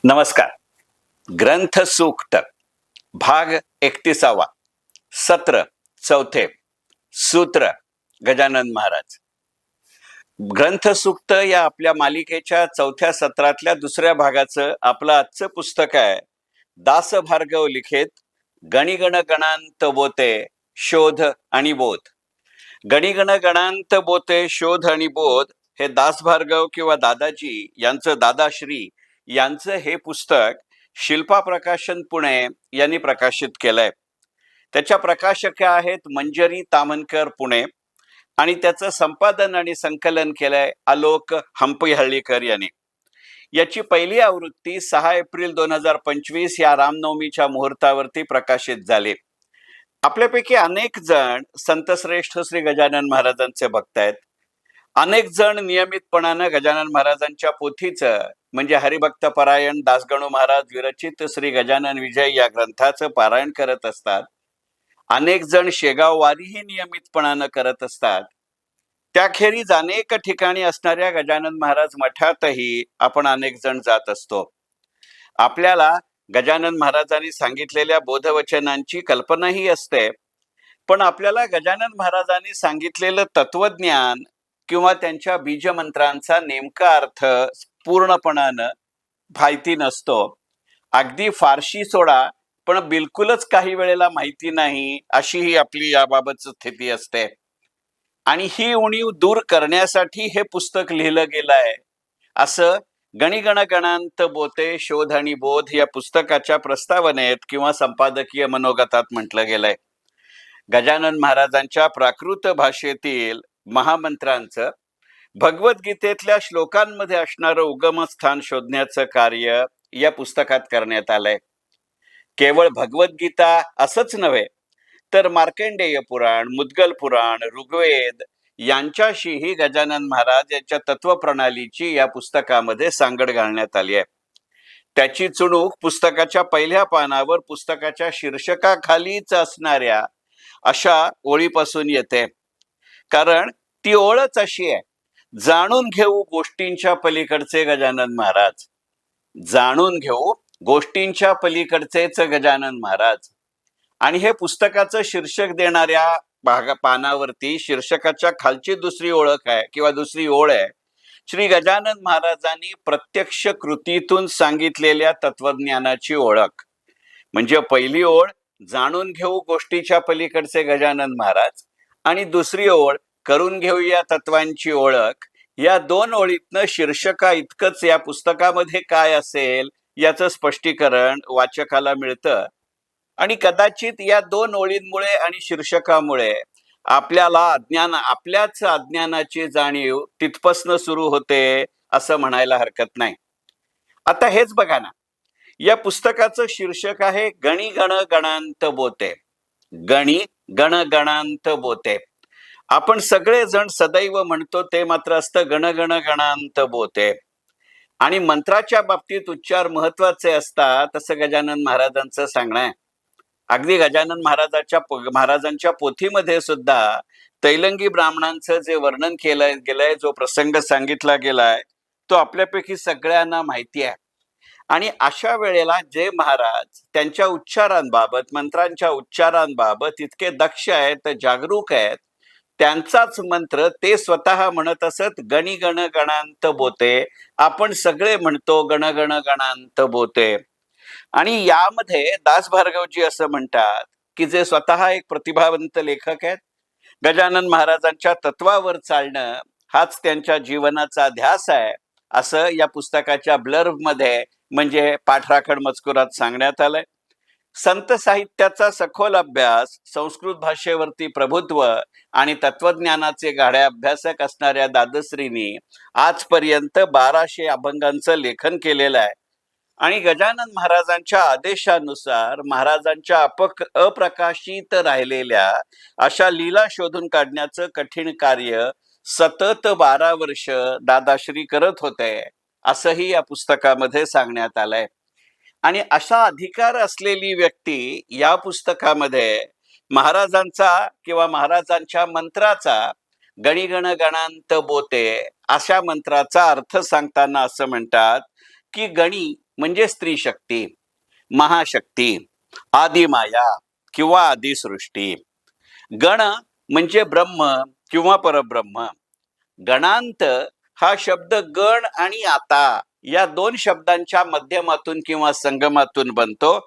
नमस्कार. ग्रंथ सूक्त भाग 31, सत्र चौथे, सूत्र गजानन महाराज. ग्रंथ सूक्त या आपल्या मालिकेच्या चौथ्या सत्रातल्या दुसऱ्या भागाचं आपलं आजचं पुस्तक आहे. दास भार्गव लिखित गणिगण गणांत बोते शोध आणि बोध. गणिगण गणांत बोते शोध आणि बोध हे दास भार्गव किंवा दादाजी यांचं, दादाश्री यांचं हे पुस्तक शिल्पा प्रकाशन पुणे यांनी प्रकाशित केलंय. त्याच्या प्रकाशक आहेत मंजरी तामणकर पुणे आणि त्याचं संपादन आणि संकलन केलंय आलोक हंपीहळ्ळीकर यांनी. याची पहिली आवृत्ती 6 एप्रिल 2025 या रामनवमीच्या मुहूर्तावरती प्रकाशित झाली. आपल्यापैकी अनेक जण संतश्रेष्ठ श्री गजानन महाराजांचे भक्त आहेत. अनेक जण नियमितपणानं गजानन महाराजांच्या पोथीचं म्हणजे हरिभक्त परायण दासगणू महाराज विरचित श्री गजानन विजय या ग्रंथाचं पारायण करत असतात. अनेक जण शेगाव वारीही नियमितपणानं करत असतात. त्याखेरीज अनेक ठिकाणी असणाऱ्या गजानन महाराज मठातही आपण अनेक जण जात असतो. आपल्याला गजानन महाराजांनी सांगितलेल्या बोधवचनांची कल्पनाही असते, पण आपल्याला गजानन महाराजांनी सांगितलेलं तत्वज्ञान किंवा त्यांच्या बीजमंत्रांचा नेमका अर्थ पूर्णपणानं माहिती नसतो. अगदी फारशी सोडा, पण बिलकुलच काही वेळेला माहिती नाही, अशी ही आपली याबाबतची स्थिती असते. आणि ही उणीव दूर करण्यासाठी हे पुस्तक लिहिलं गेलं आहे, असं गणिगण गणांत बोते शोध आणि बोध या पुस्तकाच्या प्रस्तावनेत किंवा संपादकीय मनोगतात म्हटलं गेलंय. गजानन महाराजांच्या प्राकृत भाषेतील महामंत्रांचं भगवद्गीतेतल्या श्लोकांमध्ये असणारं उगमस्थान शोधण्याचं कार्य या पुस्तकात करण्यात आलंय. केवळ भगवद्गीता असंच नव्हे, तर मार्कंडेय पुराण, मुद्गल पुराण, ऋग्वेद यांच्याशीही गजानन महाराज यांच्या तत्वप्रणालीची या पुस्तकामध्ये सांगड घालण्यात आली आहे. त्याची चुणूक पुस्तकाच्या पहिल्या पानावर पुस्तकाच्या शीर्षकाखालीच असणाऱ्या अशा ओळीपासून येते. कारण ती ओळच अशी आहे, जाणून घेऊ गोष्टींच्या पलीकडचे गजानन महाराज. जाणून घेऊ गोष्टींच्या पलीकडचेच गजानन महाराज. आणि हे पुस्तकाचं शीर्षक देणाऱ्या पानावरती शीर्षकाच्या खालची दुसरी ओळख आहे किंवा दुसरी ओळ आहे, श्री गजानन महाराजांनी प्रत्यक्ष कृतीतून सांगितलेल्या तत्वज्ञानाची ओळख. म्हणजे पहिली ओळ जाणून घेऊ गोष्टीच्या पलीकडचे गजानन महाराज आणि दुसरी ओळ करून घेऊया तत्वांची ओळख. या दोन ओळीतनं शीर्षका इतकंच या पुस्तकामध्ये काय असेल याचं स्पष्टीकरण वाचकाला मिळतं. आणि कदाचित या दोन ओळींमुळे आणि शीर्षकामुळे आपल्याला आपल्याच अज्ञानाची जाणीव तिथपासनं सुरू होते असं म्हणायला हरकत नाही. आता हेच बघा ना, या पुस्तकाचं शीर्षक आहे गणिगण गणांत बोते. गणी गण गणांत बोते. आपण सगळेजण सदैव म्हणतो ते मात्र असतं गणगण गणांत बोते. आणि मंत्राच्या बाबतीत उच्चार महत्वाचे असतात असं गजानन महाराजांचं सांगणं आहे. अगदी गजानन महाराजांच्या पोथीमध्ये सुद्धा तैलंगी ब्राह्मणांचं जे वर्णन केलं गेलंय, जो प्रसंग सांगितला गेलाय, तो आपल्यापैकी सगळ्यांना माहिती आहे. आणि अशा वेळेला जे महाराज त्यांच्या उच्चारांबाबत, मंत्रांच्या उच्चारांबाबत इतके दक्ष आहेत, जागरूक आहेत, त्यांचाच मंत्र ते स्वतः म्हणत असत, गणिगण गणांत बोते. आपण सगळे म्हणतो गणगण गणांत बोते. आणि यामध्ये दास भार्गवजी असं म्हणतात की जे स्वतः एक प्रतिभावंत लेखक आहेत, गजानन महाराजांच्या तत्वावर चालणं हाच त्यांच्या जीवनाचा ध्यास आहे, असं या पुस्तकाच्या ब्लर्बमध्ये म्हणजे पाठराखण मजकुरात सांगण्यात आलंय. संत साहित्याचा सखोल अभ्यास, संस्कृत भाषेवरती प्रभुत्व आणि तत्वज्ञानाचे गाढे अभ्यासक असणाऱ्या दादश्रींनी आजपर्यंत 1200 अभंगांचं लेखन केलेलं आहे. आणि गजानन महाराजांच्या आदेशानुसार महाराजांच्या अप्रकाशित राहिलेल्या अशा लीला शोधून काढण्याचं कठीण कार्य सतत 12 वर्ष दादाश्री करत होते, असंही या पुस्तकामध्ये सांगण्यात आलंय. आणि अशा अधिकार असलेली व्यक्ती या पुस्तकामध्ये महाराजांचा किंवा महाराजांच्या मंत्राचा गणिगण गणांत बोते अशा मंत्राचा अर्थ सांगताना असं म्हणतात की गणी म्हणजे स्त्री शक्ती, महाशक्ती, आदिमाया किंवा आदिसृष्टी. गण म्हणजे ब्रह्म किंवा परब्रह्म. गणांत हा शब्द गण आणि आता या दोन शब्दांच्या माध्यमातून किंवा संगमातून बनतो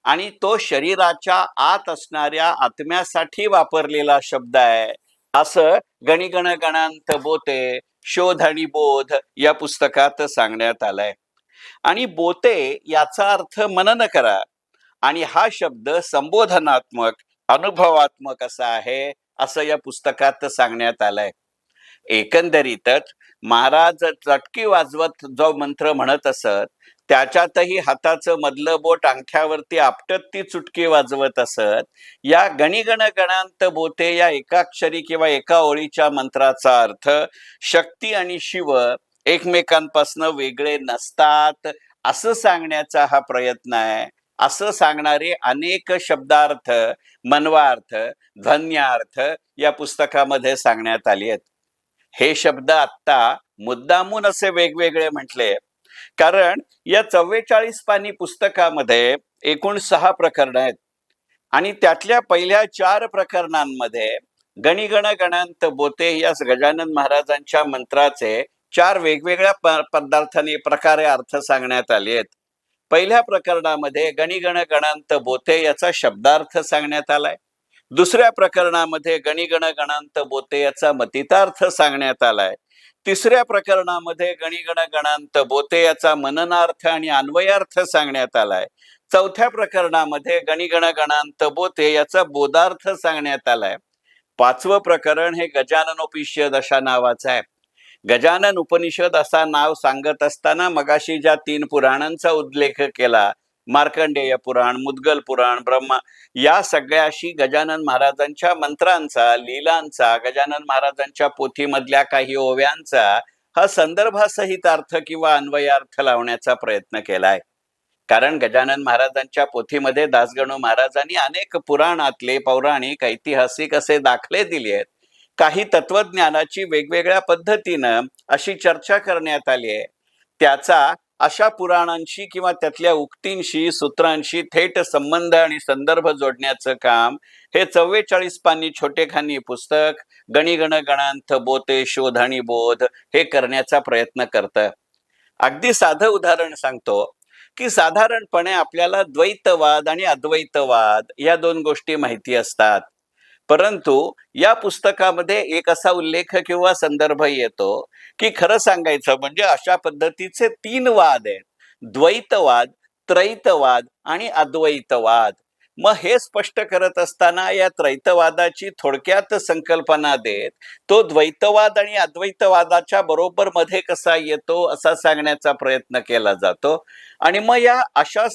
आणि तो शरीराच्या आत असणाऱ्या आत्म्यासाठी वापरलेला शब्द आहे, असं गणिगण गणांत बोते शोध आणि बोध या पुस्तकात सांगण्यात आलंय. आणि बोते याचा अर्थ मनन करा आणि हा शब्द संबोधनात्मक अनुभवात्मक असा आहे असं या पुस्तकात सांगण्यात आलंय. एकंदरीतच महाराज चटकी वाजवत जो मंत्र म्हणत असत त्याच्यातही हाताचं मधलं बोट अंगठ्यावरती आपटत ती चुटकी वाजवत असत. या गणिगण गणांत बोते या एकाक्षरी किंवा एका ओळीच्या मंत्राचा अर्थ शक्ती आणि शिव एकमेकांपासून वेगळे नसतात असं सांगण्याचा हा प्रयत्न आहे. असं सांगणारे अनेक शब्दार्थ, मनवार्थ, ध्वन्यार्थ या पुस्तकामध्ये सांगण्यात आले आहेत. हे शब्द आत्ता मुद्दामून असे वेगवेगळे म्हटले कारण या 44 पानी पुस्तकामध्ये एकूण 6 प्रकरण आहेत आणि त्यातल्या पहिल्या 4 प्रकरणांमध्ये गणिगण गणांत बोते या गजानन महाराजांच्या मंत्राचे 4 वेगवेगळ्या पदार्थाने प्रकारे अर्थ सांगण्यात आले आहेत. पहिल्या प्रकरणामध्ये गणिगण गणांत बोते याचा शब्दार्थ सांगण्यात आलाय. दुसऱ्या प्रकरणामध्ये गणिगण गणांत बोते याचा मतितार्थ सांगण्यात आलाय. तिसऱ्या प्रकरणामध्ये गणिगण गणांत बोते याचा मननार्थ आणि अन्वयार्थ सांगण्यात आलाय. चौथ्या प्रकरणामध्ये गणिगण गणांत बोते याचा बोधार्थ सांगण्यात आलाय. 5वं प्रकरण हे गजाननोपनिषद अशा नावाचं आहे. गजानन उपनिषद असा नाव सांगत असताना मगाशी ज्या 3 पुराणांचा उल्लेख केला, मार्कंडेय पुराण, मुद्गल पुराण, ब्रह्मा, या सगळ्याशी गजानन महाराजांच्या मंत्रांचा, लीलांचा, गजानन महाराजांच्या पोथीमधल्या काही ओव्यांचा हा संदर्भासहित अर्थ किंवा अन्वयार्थ लावण्याचा प्रयत्न केलाय. कारण गजानन महाराजांच्या पोथीमध्ये दासगणू महाराजांनी अनेक पुराणातले पौराणिक ऐतिहासिक असे दाखले दिले आहेत. काही तत्वज्ञानाची वेगवेगळ्या पद्धतीनं अशी चर्चा करण्यात आली आहे. त्याचा अशा पुराणांशी किंवा त्यातल्या उक्तींशी, सूत्रांशी थेट संबंध आणि संदर्भ जोडण्याचं काम हे 44 पानी छोटेखानी पुस्तक गणिगण गणांत बोते शोध आणि बोध हे करण्याचा प्रयत्न करतं. अगदी साधं उदाहरण सांगतो की साधारणपणे आपल्याला द्वैतवाद आणि अद्वैतवाद या 2 गोष्टी माहिती असतात. परंतु या पुस्तकामध्ये एक असा उल्लेख किंवा संदर्भ येतो की खरं सांगायचं म्हणजे अशा पद्धतीचे 3 वाद आहेत: द्वैतवाद, त्रैतवाद आणि अद्वैतवाद. मग हे स्पष्ट करत असताना या त्रैतवादाची थोडक्यात संकल्पना देत तो द्वैतवाद आणि अद्वैतवादाच्या बरोबर मध्ये कसा येतो असा सांगण्याचा प्रयत्न केला जातो. आणि मग या अशा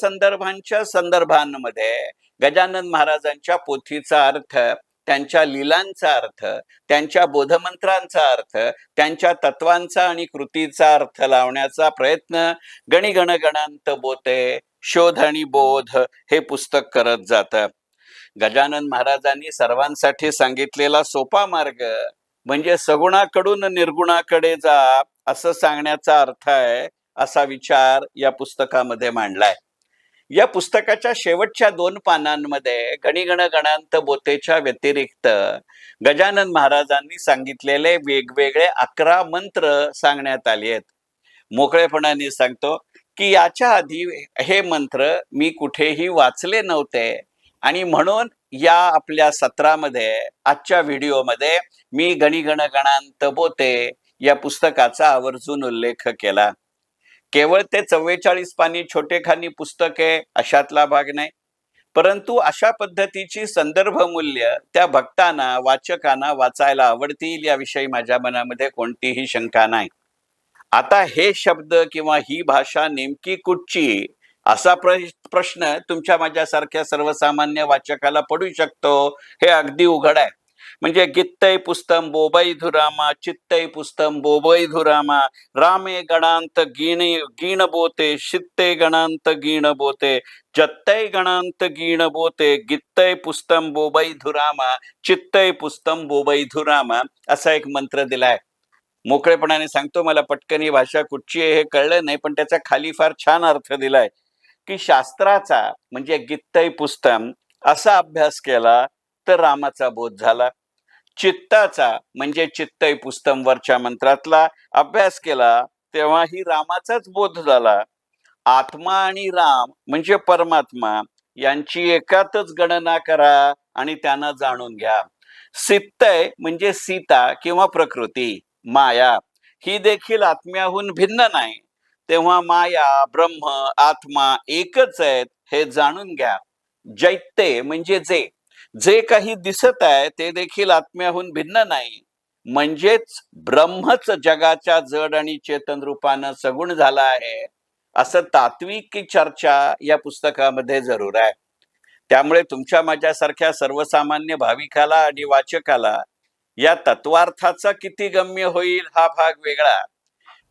संदर्भांमध्ये गजानन महाराजांच्या पोथीचा अर्थ, त्यांच्या लीलांचा अर्थ, त्यांच्या बोधमंत्रांचा अर्थ, त्यांच्या तत्वांचा आणि कृतीचा अर्थ लावण्याचा प्रयत्न गणिगण गणांत बोते शोध आणि बोध हे पुस्तक करत जातं. गजानन महाराजांनी सर्वांसाठी सांगितलेला सोपा मार्ग म्हणजे सगुणाकडून निर्गुणाकडे जा असं सांगण्याचा अर्थ आहे असा विचार या पुस्तकामध्ये मांडलाय. या पुस्तकाच्या शेवटच्या 2 पानांमध्ये गणिगण गणांत बोतेच्या व्यतिरिक्त गजानन महाराजांनी सांगितलेले वेगवेगळे 11 मंत्र सांगण्यात आले आहेत. मोकळेपणाने सांगतो की याच्या आधी हे मंत्र मी कुठेही वाचले नव्हते आणि म्हणून या आपल्या सत्रामध्ये, आजच्या व्हिडिओमध्ये मी गणिगण गणांत बोते या पुस्तकाचा आवर्जून उल्लेख केला. केवळ ते 44 पानी छोटेखानी पुस्तके अशातला भाग नाही, परंतु अशा पद्धतीची संदर्भ मूल्य त्या भक्तांना, वाचकांना वाचायला आवडतील याविषयी माझ्या मनामध्ये कोणतीही शंका नाही. आता हे शब्द किंवा ही भाषा नेमकी कुठची असा प्रश्न तुमच्या माझ्यासारख्या सर्वसामान्य वाचकाला पडू शकतो. हे अगदी उघड आहे. म्हणजे गित्तै पुस्तम बोबैधुरामा चित्तै पुस्तम बोबैधुरामा रामे गणांत गीण बोते शित्ते गणांत गीण बोते जत्तै गणांत गीण बोते गित्तै पुस्तम बोबैधुरामा चित्तै पुस्तम बोबैधुरामा असा एक मंत्र दिलाय. मोकळेपणाने सांगतो, मला पटकन ही भाषा कुठची आहे हे कळलं नाही, पण त्याचा खाली फार छान अर्थ दिलाय की शास्त्राचा म्हणजे गीत्तै पुस्तम असा अभ्यास केला तर रामाचा बोध झाला. चित्ताचा म्हणजे चित्तै पुस्तम वरच्या मंत्रातला अभ्यास केला तेव्हाही रामाचाच बोध झाला. आत्मा आणि राम म्हणजे परमात्मा यांची एकातच गणना करा आणि त्यांना जाणून घ्या. सित्तय म्हणजे सीता किंवा प्रकृती, माया ही देखील आत्म्याहून भिन्न नाही. तेव्हा माया, ब्रह्म, आत्मा एकच आहेत हे जाणून घ्या. जैत्य म्हणजे जे जे काही दिसत आहे ते देखील आत्म्याहून भिन्न नाही. म्हणजेच ब्रह्मच जगाच्या जड आणि चेतन रूपानं सगुण झाला आहे असं तात्विक चर्चा या पुस्तकामध्ये जरूर आहे. त्यामुळे तुमच्या माझ्यासारख्या सर्वसामान्य भाविकाला आणि वाचकाला या तत्वार्थाचा किती गम्य होईल हा भाग वेगळा.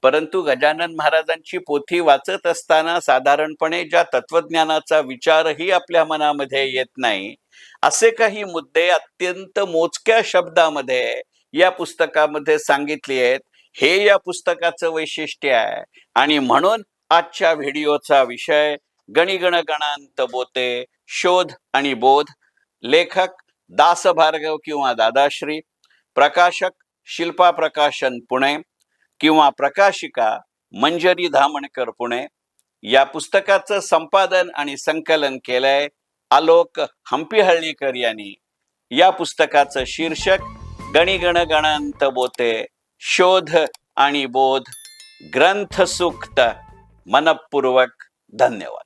परंतु गजानन महाराजांची पोथी वाचत असताना साधारणपणे ज्या तत्वज्ञानाचा विचारही आपल्या मनामध्ये येत नाही असे काही मुद्दे अत्यंत मोजक्या शब्दामध्ये या पुस्तकामध्ये सांगितले आहेत. हे या पुस्तकाचं वैशिष्ट्य आहे. आणि म्हणून आजच्या व्हिडिओचा विषय गणिगण गणांत बोते, शोध आणि बोध. लेखक दास भार्गव किंवा दादाश्री, प्रकाशक शिल्पा प्रकाशन पुणे किंवा प्रकाशिका मंजरी धामणकर पुणे. या पुस्तकाचं संपादन आणि संकलन केलंय आलोक हंपीहळ्ळीकर यांनी. या पुस्तकाचं शीर्षक गणिगण गणांत बोते, शोध आणि बोध, ग्रंथ सूक्त. मनपूर्वक धन्यवाद.